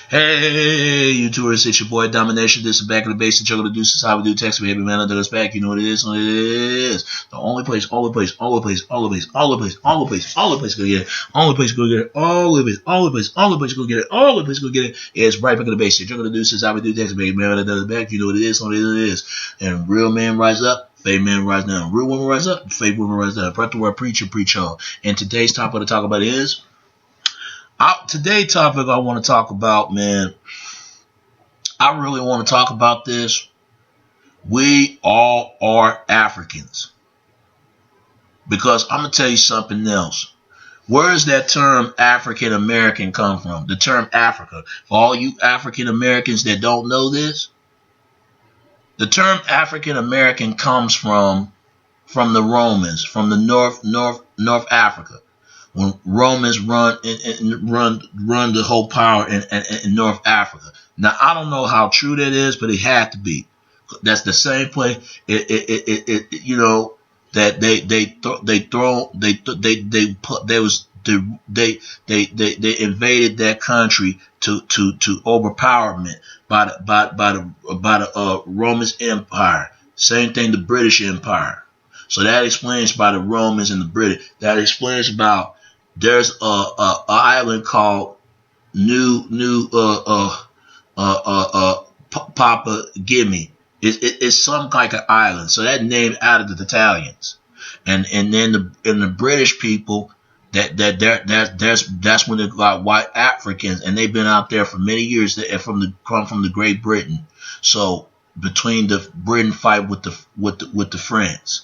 Hey, you tourists, it's your boy Domination. This is Back in the Base. The Juggle the Deuces. How we do text me, baby man. Under us back. You know what it is. What it is. The only place, all the place, all the place, all the place, all the place, all the place, all the place go get it. Only place go get it. All the place, all the place, all the place go get it. All the place go get it. It's right back in the base. The Juggle the Deuces. How we do text me, baby man. Under us back. You know what it is. What it is. And real man rise up. Fake man rise down. Real woman rise up. Fake woman rise down. Prep the word preacher, preach on. And today's topic to talk about is. Today's topic I want to talk about, man. I really want to talk about this. We all are Africans. Because I'm going to tell you something else. Where does that term African American come from? The term Africa. For all you African Americans that don't know this, the term African American comes from the Romans, from the North Africa. When Romans run the whole power in North Africa. Now I don't know how true that is, but it had to be. That's the same place. You know that they invaded that country to overpowerment by the Roman Empire. Same thing, the British Empire. So that explains by the Romans and the British. That explains about. There's a island called Papa Gimme. It's some like an island, so that named out of the Italians, and then the British people that's when they got white Africans, and they've been out there for many years. They come from the Great Britain. So between the Britain fight with the French.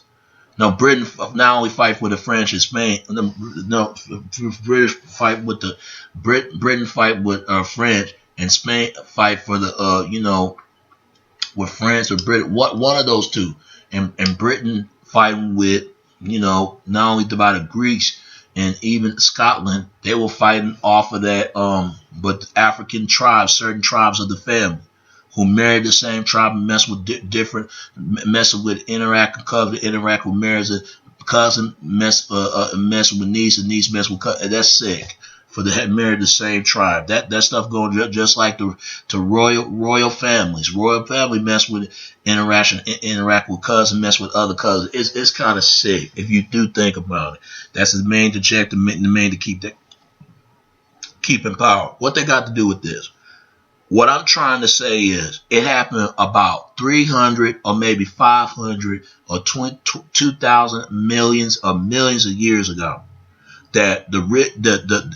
No, Britain not only fight with the French and Spain. No, British fight with the Britain fight with French, and Spain fight for the with France or Britain. One of those two, and Britain fighting with not only the Greeks and even Scotland. They were fighting off of that but African tribes, certain tribes of the family, who married the same tribe and mess with messing with interact with marriage, cousin mess with niece, and niece mess with cousin. That's sick. For the had married the same tribe. That stuff going just like to royal families. Royal family mess with interact with cousin, mess with other cousins. It's kind of sick if you do think about it. That's the main to check the main to keep in power. What they got to do with this? What I'm trying to say is it happened about 300 or maybe 500 or 2,000 millions of years ago. That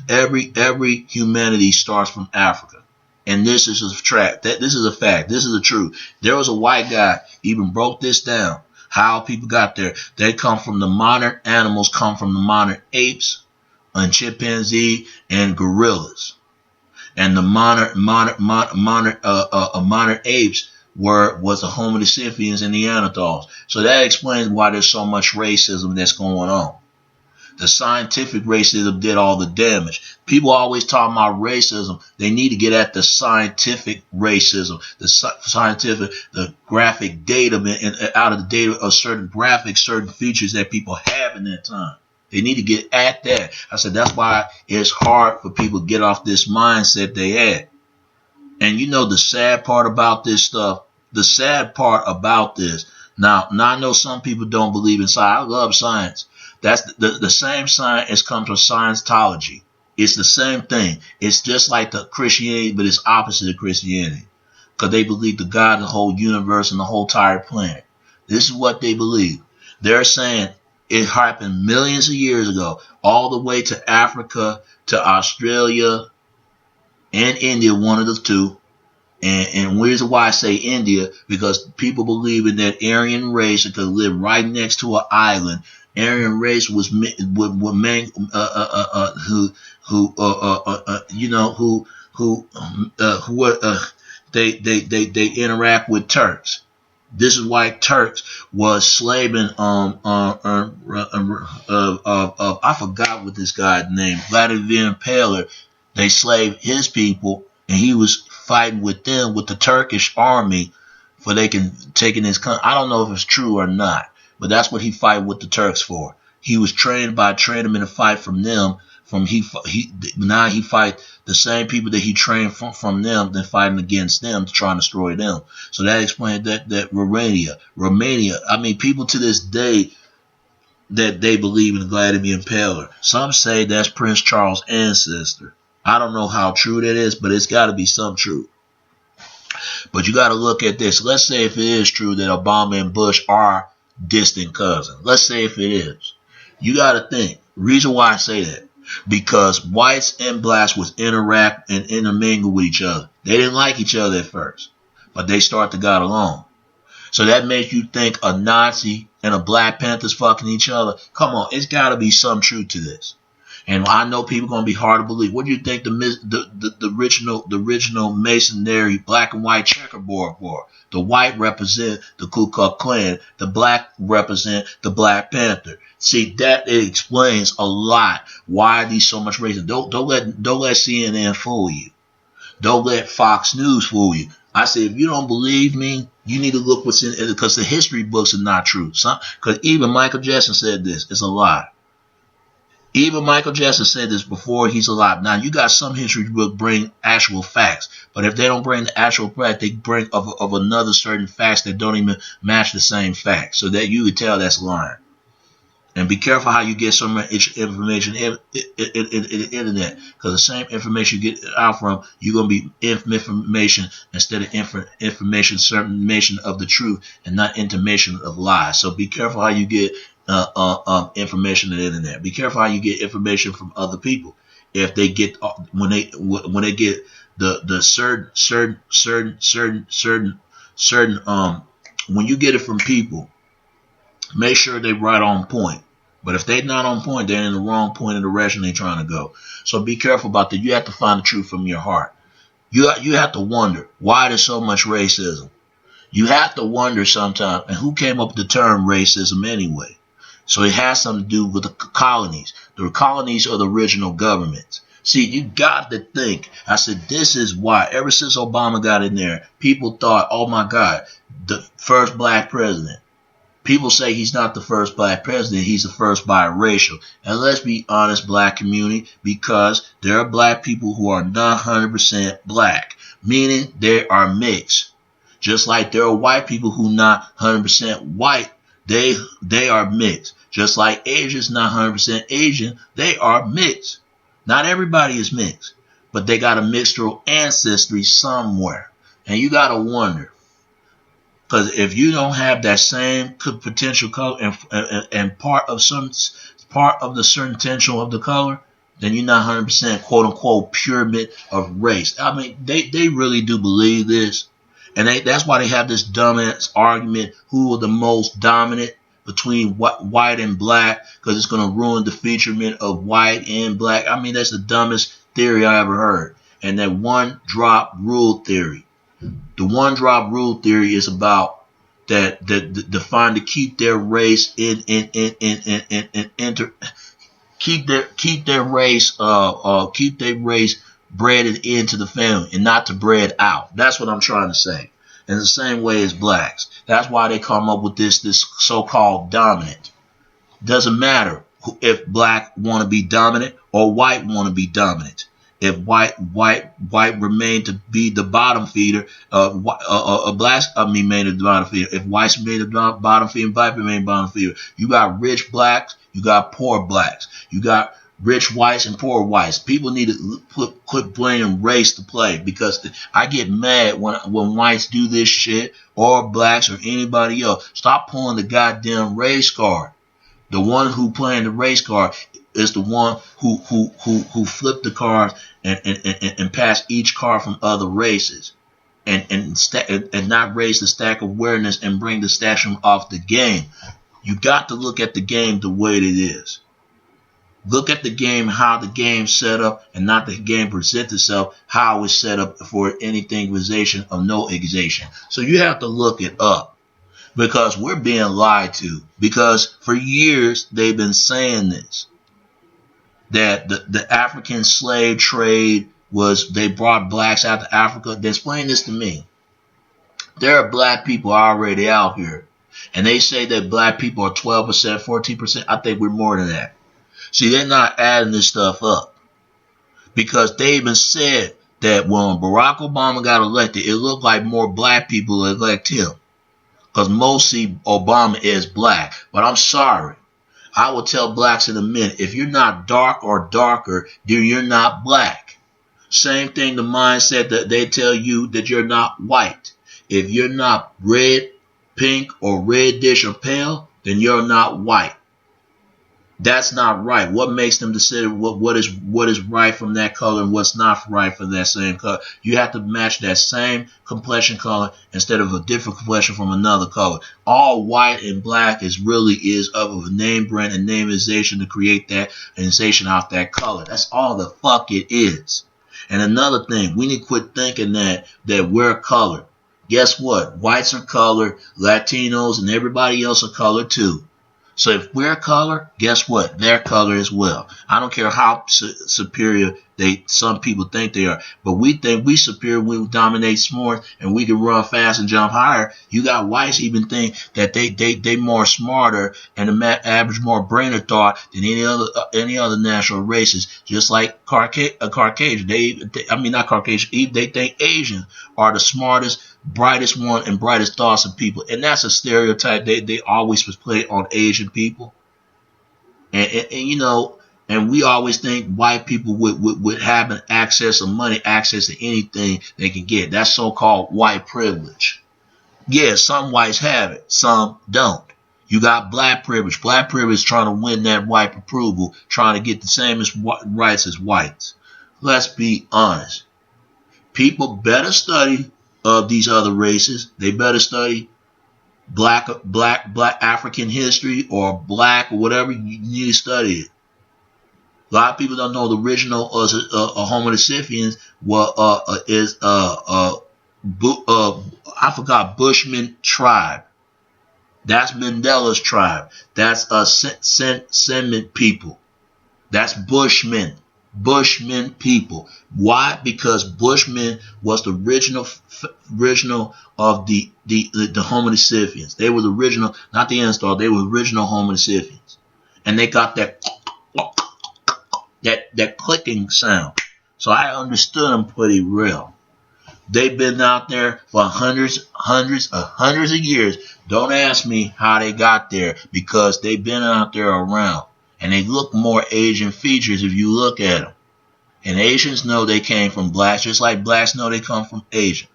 every humanity starts from Africa, and this is a fact. This is a fact. This is the truth. There was a white guy even broke this down. How people got there? They come from the modern animals. Come from the modern apes and chimpanzee and gorillas. And the modern apes was the Homo sapiens and Neanderthals. So that explains why there's so much racism that's going on. The scientific racism did all the damage. People always talk about racism. They need to get at the scientific racism, the graphic data, and out of the data of certain graphics, certain features that people have in that time. They need to get at that. I said that's why it's hard for people to get off this mindset they had. And the sad part about this stuff, the sad part about this, now I know some people don't believe in science. I love science. That's the same science comes from Scientology. It's the same thing. It's just like the Christianity, but it's opposite of Christianity. Because they believe the God, the whole universe, and the whole entire planet. This is what they believe. They're saying it happened millions of years ago, all the way to Africa, to Australia, and India, one of the two. And reason why I say India, because people believe in that Aryan race that could live right next to an island. Aryan race was they interact with Turks. This is why Turks was slaving I forgot what this guy's name, Vladimir Impaler. They slaved his people, and he was fighting with them, with the Turkish army, for they can take in his country. I don't know if it's true or not, but that's what he fight with the Turks for. He was trained them in a fight from them Now he fight the same people that he trained from them, then fighting against them to try and destroy them. So that explains that Romania. I mean, people to this day that they believe in Vladimir Impaler. Some say that's Prince Charles' ancestor. I don't know how true that is, but it's got to be some truth. But you got to look at this. Let's say if it is true that Obama and Bush are distant cousins. Let's say if it is. You got to think. Reason why I say that. Because whites and blacks would interact and intermingle with each other. They didn't like each other at first. But they start to get along. So that makes you think a Nazi and a Black Panther's fucking each other. Come on, it's got to be some truth to this. And I know people gonna be hard to believe. What do you think the original Masonry black and white checkerboard for? The white represent the Ku Klux Klan. The black represent the Black Panther. See, that it explains a lot why these so much racism. Don't let CNN fool you. Don't let Fox News fool you. I say, if you don't believe me, you need to look what's in it, because the history books are not true. Because even Michael Jackson said this. It's a lie. Even Michael Jackson said this before he's alive. Now, you got some history book bring actual facts. But if they don't bring the actual fact, they bring of another certain facts that don't even match the same fact. So that you could tell that's lying. And be careful how you get some information in the internet. Because the same information you get out from, you're going to be information instead of information of the truth and not intimation of lies. So be careful how you get information on the internet. Be careful how you get information from other people. If they get when they get the certain when you get it from people, make sure they right on point. But if they're not on point, they're in the wrong point of direction they're trying to go. So be careful about that. You have to find the truth from your heart. You have to wonder why there's so much racism. You have to wonder sometimes, and who came up with the term racism anyway? So it has something to do with the colonies. The colonies are the original governments. See, you got to think. I said, this is why, ever since Obama got in there, people thought, oh my God, the first black president. People say he's not the first black president, he's the first biracial. And let's be honest, black community, because there are black people who are not 100% black, meaning they are mixed. Just like there are white people who are not 100% white, they are mixed. Just like Asians not 100% Asian, they are mixed. Not everybody is mixed, but they got a mixture ancestry somewhere. And you got to wonder. Because if you don't have that same potential color and part of the certain potential of the color, then you're not 100% quote unquote pyramid of race. I mean, they really do believe this. And that's why they have this dumbass argument, who are the most dominant between white and black, because it's going to ruin the featurement of white and black. I mean, that's the dumbest theory I ever heard. And that one drop rule theory. The one drop rule theory is about that defined to keep their race keep their race bred into the family and not to bred out. That's what I'm trying to say. In the same way as blacks. That's why they come up with this so-called dominant. Doesn't matter if black want to be dominant or white want to be dominant. If white remain to be the bottom feeder, blacks remain the bottom feeder. If whites remain the bottom feeder, black remain bottom feeder. You got rich blacks, you got poor blacks, you got rich whites and poor whites. People need to quit blaming race to play, because I get mad when whites do this shit, or blacks or anybody else. Stop pulling the goddamn race card. The one who playing the race card is the one who flipped the cards and passed each card from other races, and not raise the stack awareness and bring the station off the game. You got to look at the game the way it is. Look at the game, how the game's set up, and not the game presents itself, how it's set up for anything exaggeration or no exaggeration. So you have to look it up, because we're being lied to. Because for years they've been saying this, that the African slave trade they brought blacks out to Africa. They explain this to me. There are black people already out here, and they say that black people are 12%, 14%. I think we're more than that. See, they're not adding this stuff up because they even said that when Barack Obama got elected, it looked like more black people elect him because mostly Obama is black. But I'm sorry. I will tell blacks in a minute, if you're not dark or darker, then you're not black. Same thing, the mindset that they tell you that you're not white. If you're not red, pink, or reddish or pale, then you're not white. That's not right. What makes them consider what is right from that color and what's not right from that same color? You have to match that same complexion color instead of a different complexion from another color. All white and black is of a name brand and nameization to create that organization out that color. That's all the fuck it is. And another thing, we need to quit thinking that we're colored. Guess what? Whites are colored, Latinos and everybody else are colored too. So if we're color, guess what? They're color as well. I don't care how superior some people think they are, but we think we superior. We dominate more, and we can run fast and jump higher. You got whites even think that they more smarter and the average more brainer thought than any other national races. Just like Caucasian, not Caucasian. They think Asians are the smartest, brightest one and brightest thoughts of people, and that's a stereotype they always play on Asian people, and we always think white people with having access to money, access to anything they can get. That's so-called white privilege. Yeah, some whites have it, some don't. You got black privilege. Black privilege is trying to win that white approval, trying to get the same rights as whites. Let's be honest. People better study of these other races. They better study black African history or black or whatever. You need to study it. A lot of people don't know the original Homo sapiens I forgot, Bushman tribe. That's Mandela's tribe. That's Semitic people. That's Bushman people. Why? Because Bushman was the original of the Homo sapiens. They were the original, not the install. They were the original Homo sapiens, and they got that clicking sound. So I understood them pretty real. They've been out there for hundreds of years. Don't ask me how they got there because they've been out there around. And they look more Asian features if you look at them. And Asians know they came from blacks, just like blacks know they come from Asia.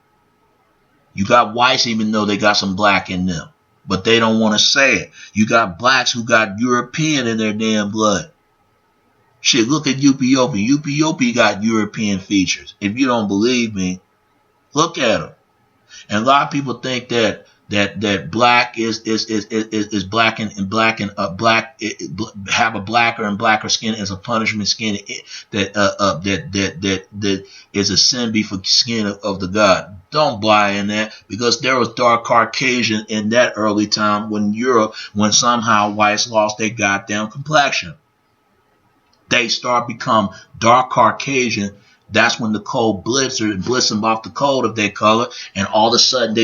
You got whites even though they got some black in them, but they don't want to say it. You got blacks who got European in their damn blood. Shit, look at Ethiopia. Ethiopia got European features. If you don't believe me, look at them. And a lot of people think that black is black and black have a blacker and blacker skin as a punishment skin that is a sin before skin of the god. Don't buy in that, because there was dark Caucasian in that early time when somehow whites lost their goddamn complexion. They start become dark Caucasian. That's when the cold blitz them off the cold of their color, and all of a sudden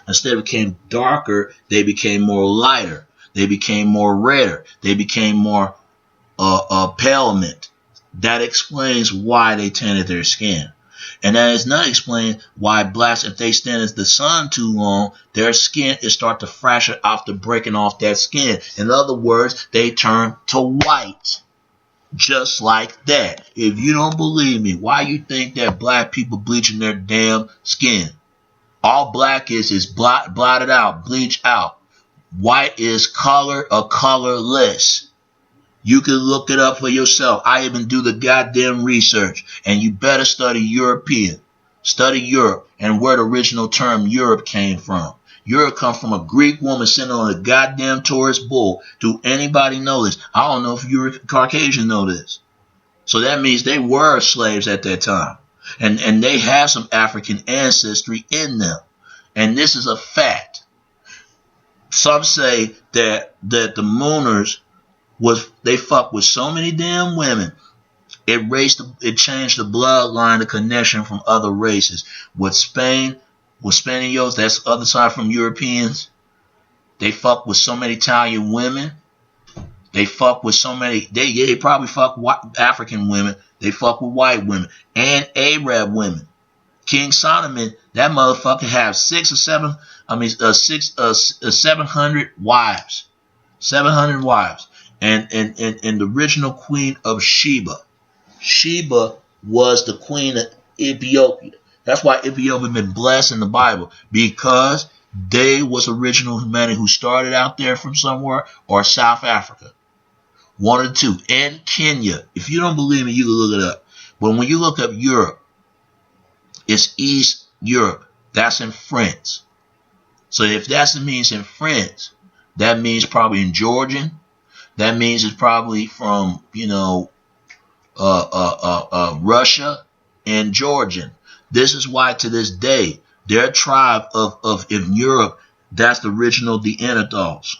instead of became darker, they became more lighter. They became more redder. They became more palement. That explains why they tinted their skin. And that is not explained why blacks, if they stand in the sun too long, their skin is start to fracture after breaking off that skin. In other words, they turn to white. Just like that. If you don't believe me, why you think that black people bleaching their damn skin? All black is blotted out, bleached out. White is color or colorless. You can look it up for yourself. I even do the goddamn research. And you better study European. Study Europe and where the original term Europe came from. Europe come from a Greek woman sitting on a goddamn Taurus bull. Do anybody know this? I don't know if you're Caucasian know this. So that means they were slaves at that time. And they have some African ancestry in them. And this is a fact. Some say that the Mooners they fucked with so many damn women. It changed the bloodline, the connection from other races. With Spaniards, that's the other side from Europeans. They fuck with so many Italian women They fuck with so many. They probably fuck African women. They fuck with white women and Arab women. King Solomon, that motherfucker have 700 wives. 700 wives. And the original queen of Sheba. Sheba was the queen of Ethiopia. That's why Ethiopia been blessed in the Bible, because they was original humanity who started out there from somewhere, or South Africa. One or two. And Kenya. If you don't believe me, you can look it up. But when you look up Europe, it's East Europe. That's in France. So if that means in France, that means probably in Georgian. That means it's probably from, Russia and Georgian. This is why to this day, their tribe of in Europe, that's the original Neanderthals.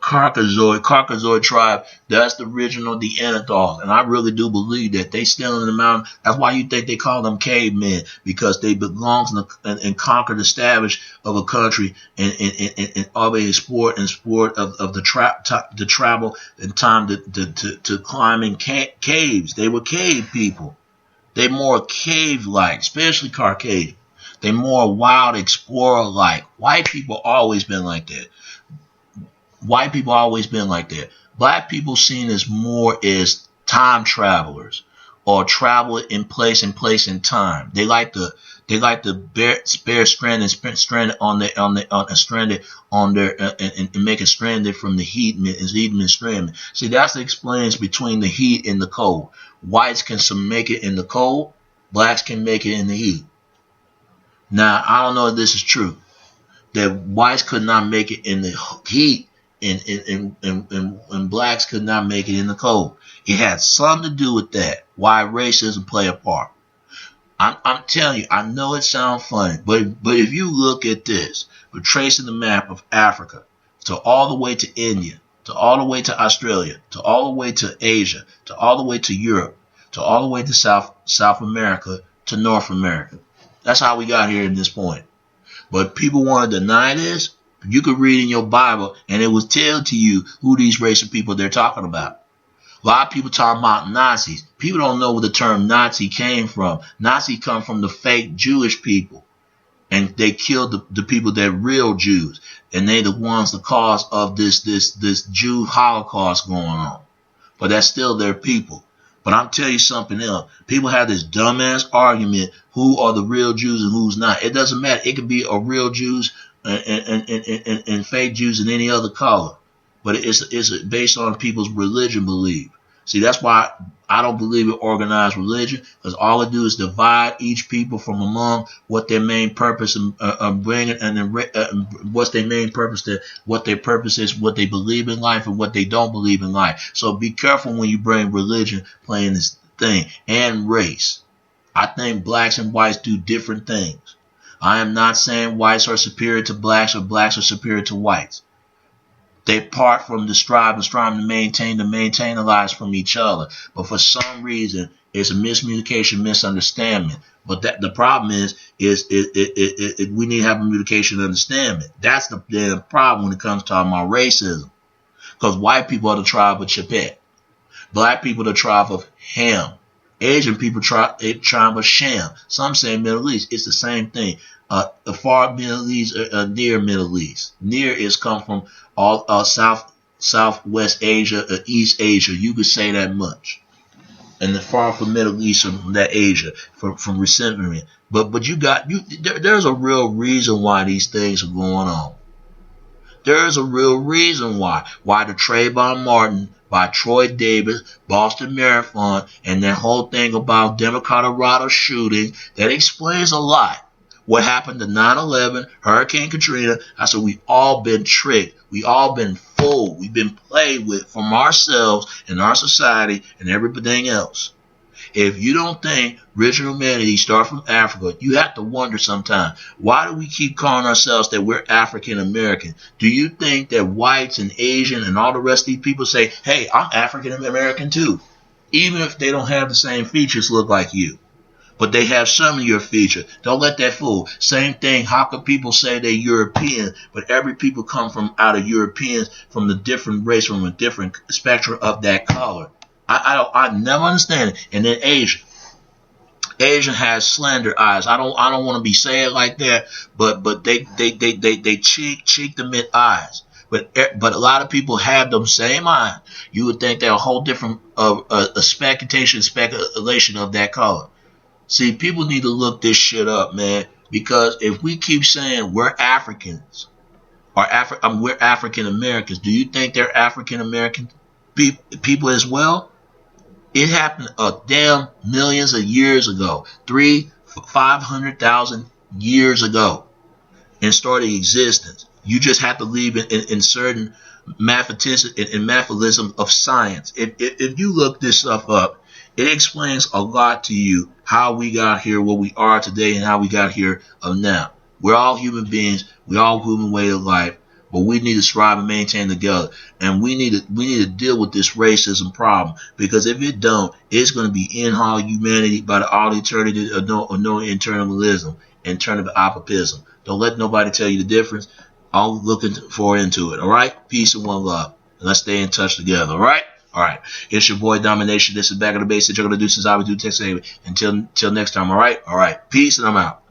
Caucasoid tribe, that's the original Neanderthals. And I really do believe that they still in the mountain. That's why you think they call them cavemen, because they belong to and conquered, established of a country, and always sport of the travel and time to climbing caves. They were cave people. They more cave-like, especially Caucasian. They more wild explorer-like. White people always been like that. White people always been like that. Black people seen as more as time travelers, or travel in place and time. They like to spare stranded on their and make it stranded from the heat and stranded. See, that's the explains between the heat and the cold. Whites can make it in the cold, blacks can make it in the heat. Now, I don't know if this is true, that whites could not make it in the heat, and blacks could not make it in the cold. It had something to do with that, why racism play a part. I'm telling you, I know it sounds funny, but if you look at this, we're tracing the map of Africa to all the way to India, to all the way to Australia, to all the way to Asia, to all the way to Europe, to all the way to South America, to North America. That's how we got here at this point. But people want to deny this. You could read in your Bible, and it will tell to you who these race of people they're talking about. A lot of people talk about Nazis. People don't know where the term Nazi came from. Nazi come from the fake Jewish people. And they killed the people that real Jews. And they the ones the cause of this Jew Holocaust going on. But that's still their people. But I'm telling you something else. People have this dumbass argument, who are the real Jews and who's not. It doesn't matter. It could be a real Jews and fake Jews in any other color. But it's based on people's religion belief. See, that's why I don't believe in organized religion, because all it do is divide each people from among what their main purpose and bringing, and then what's their main purpose, what their purpose is, what they believe in life, and what they don't believe in life. So be careful when you bring religion playing this thing, and race. I think blacks and whites do different things. I am not saying whites are superior to blacks or blacks are superior to whites. They part from the striving to maintain the lives from each other. But for some reason, it's a miscommunication, misunderstanding. But the problem is we need to have a communication understanding. That's the damn problem when it comes to talking about racism. Because white people are the tribe of Chapet. Black people are the tribe of Ham. Asian people tribe of Sham. Some say Middle East. It's the same thing. The far Middle East, near Middle East. Near is come from all Southwest Asia, East Asia. You could say that much. And the far from Middle East, from that Asia, from resentment. But there's a real reason why these things are going on. There's a real reason why the Trayvon Martin, by Troy Davis, Boston Marathon, and that whole thing about Denver, Colorado shooting, that explains a lot. What happened to 9/11, Hurricane Katrina. I said we've all been tricked. We all been fooled. We've been played with from ourselves and our society and everything else. If you don't think original humanity start from Africa, you have to wonder sometimes, why do we keep calling ourselves that we're African American? Do you think that whites and Asian and all the rest of these people say, hey, I'm African American too, even if they don't have the same features look like you? but they have some of your features. Don't let that fool. Same thing. How can people say they're European, but every people come from out of Europeans from the different race, from a different spectrum of that color. I never understand it. And then Asian has slender eyes. I don't want to be saying like that, but they cheek the mid eyes. But a lot of people have them same eyes. You would think they're a whole different speculation of that color. See, people need to look this shit up, man. Because if we keep saying we're Africans or we're African Americans, do you think they're African American people as well? It happened a damn millions of years ago, 500,000 years ago, and started existence. You just have to leave in certain mathematism of science. If you look this stuff up, it explains a lot to you how we got here, what we are today, and how we got here of now. We're all human beings. We all human way of life. But we need to strive and maintain together, and we need to deal with this racism problem, because if it don't, it's going to be in all humanity by all eternity of no internalism, internal opopism. Don't let nobody tell you the difference. I'm looking for into it. All right, peace and one love, and let's stay in touch together. All right. It's your boy Domination. This is Back of the Base that you're gonna do since I would do text. Until next time. All right. Peace, and I'm out.